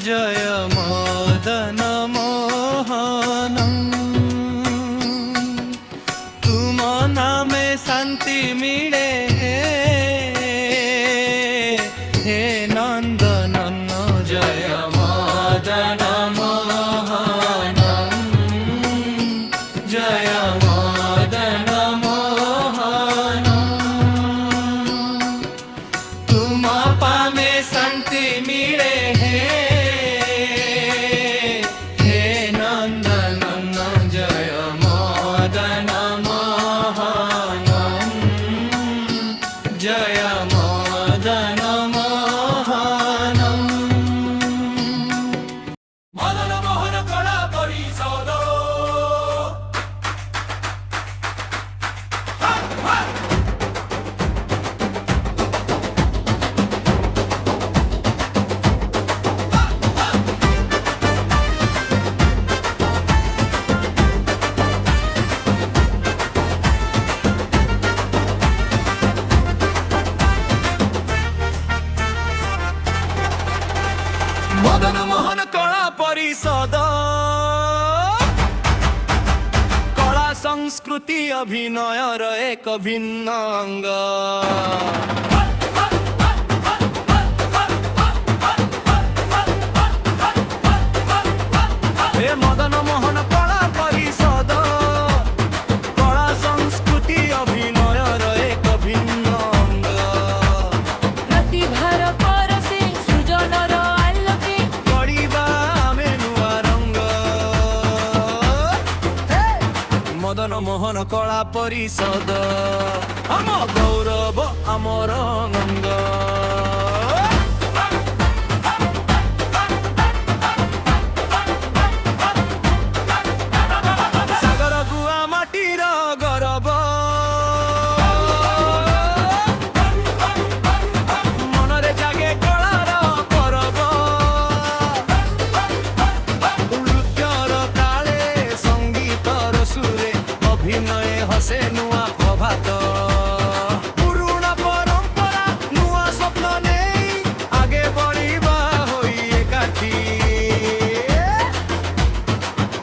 जय मदन मोहनम तुम नामे शांति मिले हे नंदनन जय मदन मोहनम जय मदन मोहनम तुम पामे शांति मिले मदन मोहन कला परिषद कला संस्कृति अभिनयर एक भिन्न अंग हे मदन मोहन कला परिषद कला संस्कृति अभिनयर एक भिन्न अंग प्रतिभार परसे सृजनर मदन मोहन कला परिषद आम गौरव आमर अंग सागर गुआ माटीर गौरव मनरे जागे कलार परब नृत्यर ताले संगीतर सुरे अभिनय हसे नुआ प्रभात पुरुणा परंपरा नुआ स्वप्न नहीं आगे बढ़िबा होई एकाठी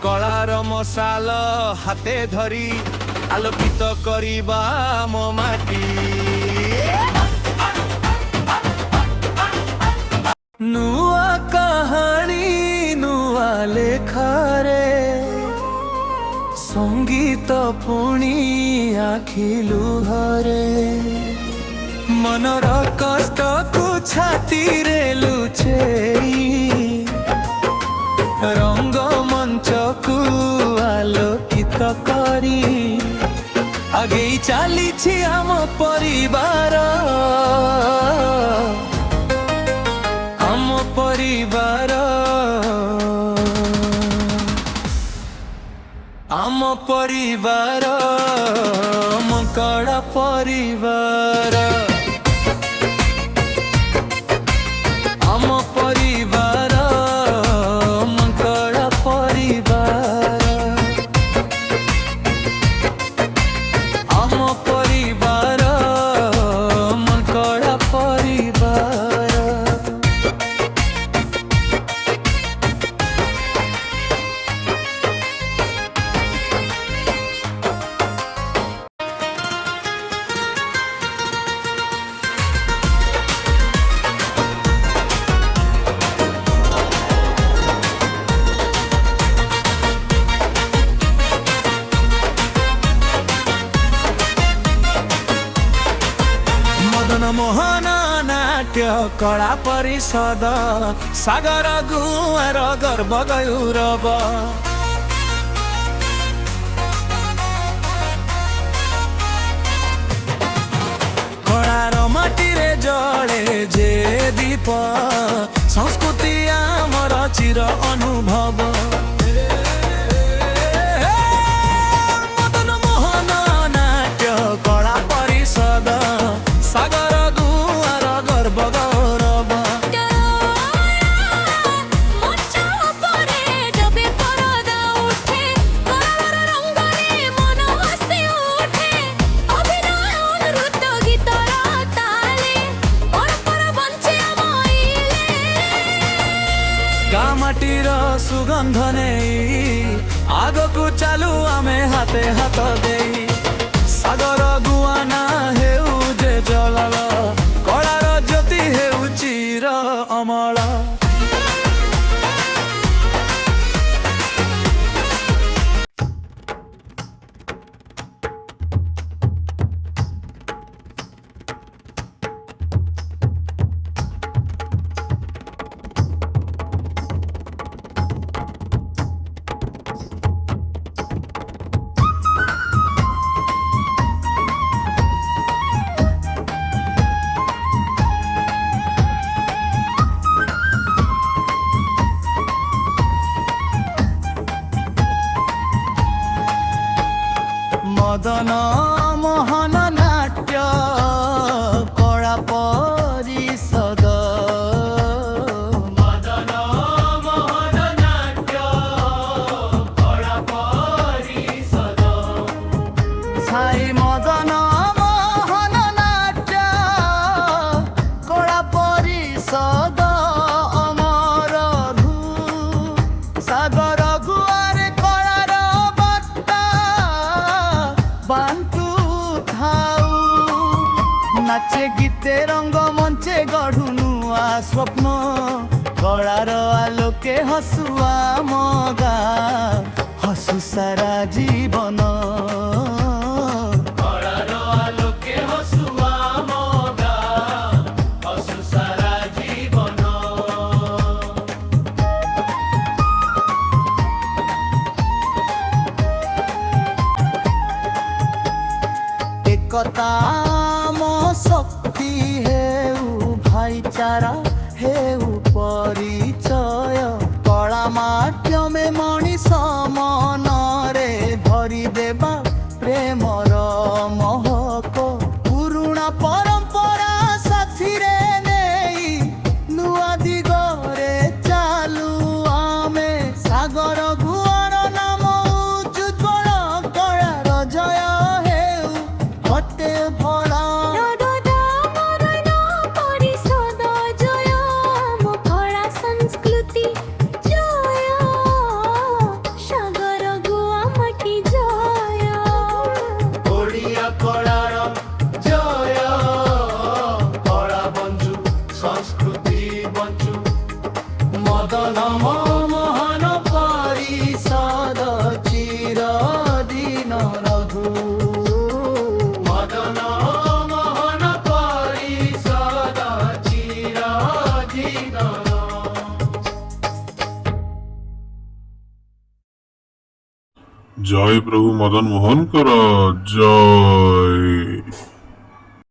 कलार मशाल हाथे धरी आलोकित करिबा मो माटी नुआ कहानी नुआ लेखारे संगीत पुणी आखि लुहरे मनर कष्ट को छाती रे लुचेई रंग मंच को आलोकित करी आगे चली आम परिवार आम परिवार मकड़ा परिवार आम परिवार मकड़ा परिवार आम परिवार मकड़ा परिवार मदन मोहन नाट्य कला परिषद सागर गुआर गर्व गौरव कलार माटीरे जले जे दीप संस्कृति आमर चिर अनुभव मदन मोहन नाट्य कला परिषद सागर गुआर गर्व गौरव ଗାଁ ମାଟିର ସୁଗନ୍ଧ ନେଇ ଆଗକୁ ଚାଲୁ ଆମେ ହାତେ ହାତ ଦେଇ। ସାଗର ଗୁଆନା ହେଉ ଯେ ଜଳଳ, କଳାର ଜ୍ୟୋତି ହେଉ ଚିର ଅମଳ। ମଦନ ମୋହନ ନାଟ୍ୟ କଳା ପରିଷଦ। ମଦନ ମୋହନ ନାଟ୍ୟ କଳା ପରିଷଦ। ସାଇ ମଦନ ମୋହନ ନାଟ୍ୟ କଳା ପରିଷଦ। ଅମର ଘୁ ସାଗର ଗୁଆରେ କଳାର ବଟ୍ଟା ବାଣ୍ଟୁ ଥାଉ। ନାଚେ ଗୀତେ ରଙ୍ଗ ମଞ୍ଚେ ଗଢୁ ନୂଆ ସ୍ୱପ୍ନ, କଳାର ଆଲୋକେ ହସୁ ଆମ ଗାଁ, ହସୁ ସାରା ଜୀବନ। କଳାର ଆଲୋକେ ହସୁ ଆମ ଗାଁ, ହସୁ ସାରା ଜୀବନ। একতা ଆମ ଶକ୍ତି ହେଉ, ଭାଇଚାରା ହେଉ ପରିଚୟ। କଳା ମାଧ୍ୟମେ ମଣିଷ ମନରେ ଭରି ଦେବା ପ୍ରେମର ମହକ। ପୁରୁଣା ପରମ୍ପରା ସାଥିରେ ନେଇ ନୂଆ ଦିଗରେ ଚାଲୁ ଆମେ। ସାଗର ଗୁଆର ନାମ ଉଜ୍ଜ୍ୱଳ, କଳାର ଜୟ ହେଉ ଅଟେ ଭଳା। মরণ পরিষদ জয়, মো কলা সংস্কৃতি জয়, সাগর গুয়া মাটি জয়। ଓଡ଼ିଆ କଳାର ଜୟ, କଳା ବଞ୍ଚୁ ସଂସ୍କୃତି ବଞ୍ଚୁ। ମଦନ ମୋହନ ପରିଷଦ ଚିରଦିନ ରହୁ। ମଦନ ମୋହନ ପରିଷଦ ଚିରଦିନ ରହୁ। জয় প্রভু মদন মোহন কর জয়।